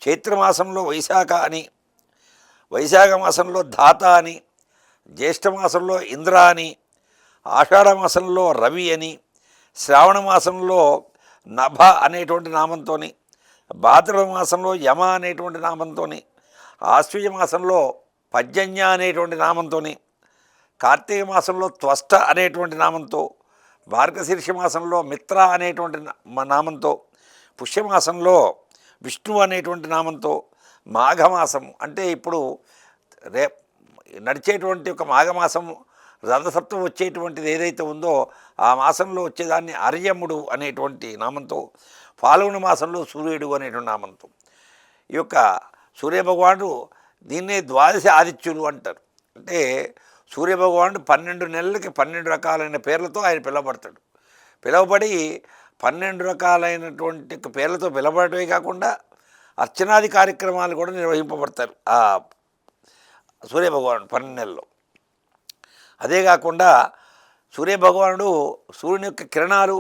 చైత్రమాసంలో వైశాఖ అని, వైశాఖ మాసంలో ధాత అని, జ్యేష్ఠమాసంలో ఇంద్ర అని, ఆషాఢమాసంలో రవి అని, శ్రావణ మాసంలో నభ అనేటువంటి నామంతో, భాద్రవ మాసంలో యమ అనేటువంటి నామంతో, ఆశ్వీజ మాసంలో పర్జన్య అనేటువంటి నామంతో, కార్తీక మాసంలో త్వష్ట అనేటువంటి నామంతో, మార్గశీర్ష మాసంలో మిత్ర అనేటువంటి నామంతో, పుష్యమాసంలో విష్ణు అనేటువంటి నామంతో, మాఘమాసం అంటే ఇప్పుడు నడిచేటువంటి ఒక మాఘమాసం రథసప్తం వచ్చేటువంటిది ఏదైతే ఉందో ఆ మాసంలో వచ్చేదాన్ని అర్యముడు అనేటువంటి నామంతో, ఫాల్గుణ మాసంలో సూర్యుడు అనేటువంటి నామంతో, ఈ యొక్క సూర్యభగవానుడు దీన్నే ద్వాదశ ఆదిత్యులు అంటారు. అంటే సూర్యభగవానుడు 12 నెలలకి 12 రకాలైన పేర్లతో ఆయన పిలువబడతాడు. పిలువబడి 12 రకాలైనటువంటి పేర్లతో పిలువబడటమే కాకుండా అర్చనాది కార్యక్రమాలు కూడా నిర్వహింపబడతారు ఆ సూర్యభగవానుడు 12 నెలల్లో. అదే కాకుండా సూర్యభగవానుడు సూర్యుని యొక్క కిరణాలు,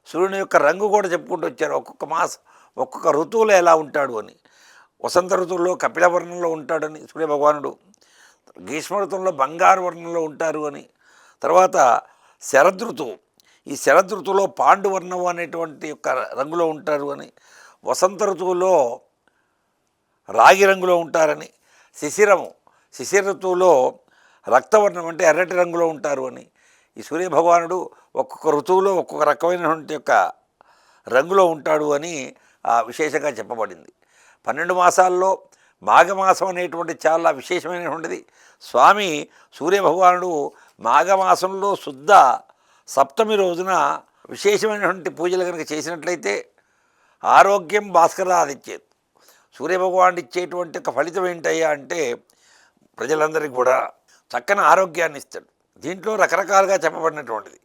సూర్యుని యొక్క రంగు కూడా చెప్పుకుంటూ వచ్చారు. ఒక్కొక్క మాసం ఒక్కొక్క ఋతువులో ఎలా ఉంటాడు అని. వసంత ఋతువులో కపిల వర్ణంలో ఉంటాడని సూర్యభగవానుడు, గ్రీష్మ ఋతువులో బంగారు వర్ణంలో ఉంటారు అని, తర్వాత శరదృతువు, ఈ శరదృతువులో పాండువర్ణం అనేటువంటి యొక్క రంగులో ఉంటారు అని, వసంత ఋతువులో రాగి రంగులో ఉంటారని, శిశిర ఋతువులో రక్తవర్ణం అంటే ఎర్రటి రంగులో ఉంటారు అని, ఈ సూర్యభగవానుడు ఒక్కొక్క ఋతువులో ఒక్కొక్క రకమైనటువంటి యొక్క రంగులో ఉంటాడు అని విశేషంగా చెప్పబడింది. 12 మాసాల్లో మాఘమాసం అనేటువంటి చాలా విశేషమైనటువంటిది. స్వామి సూర్యభగవానుడు మాఘమాసంలో శుద్ధ సప్తమి రోజున విశేషమైనటువంటి పూజలు కనుక చేసినట్లయితే ఆరోగ్యం భాస్కరాదిచ్చేది. సూర్యభగవానుడు ఇచ్చేటువంటి ఒక ఫలితం ఏంటయ్యా అంటే ప్రజలందరికీ కూడా చక్కని ఆరోగ్యాన్ని ఇస్తాడు. దీంట్లో రకరకాలుగా చెప్పబడినటువంటిది.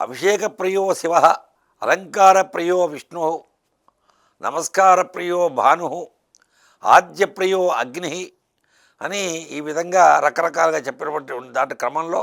అభిషేక ప్రియో శివ, అలంకార ప్రియో విష్ణు, నమస్కార ప్రియో భాను, ఆద్య ప్రియో అగ్ని అని ఈ విధంగా రకరకాలుగా చెప్పినటువంటి దాంట్లో క్రమంలో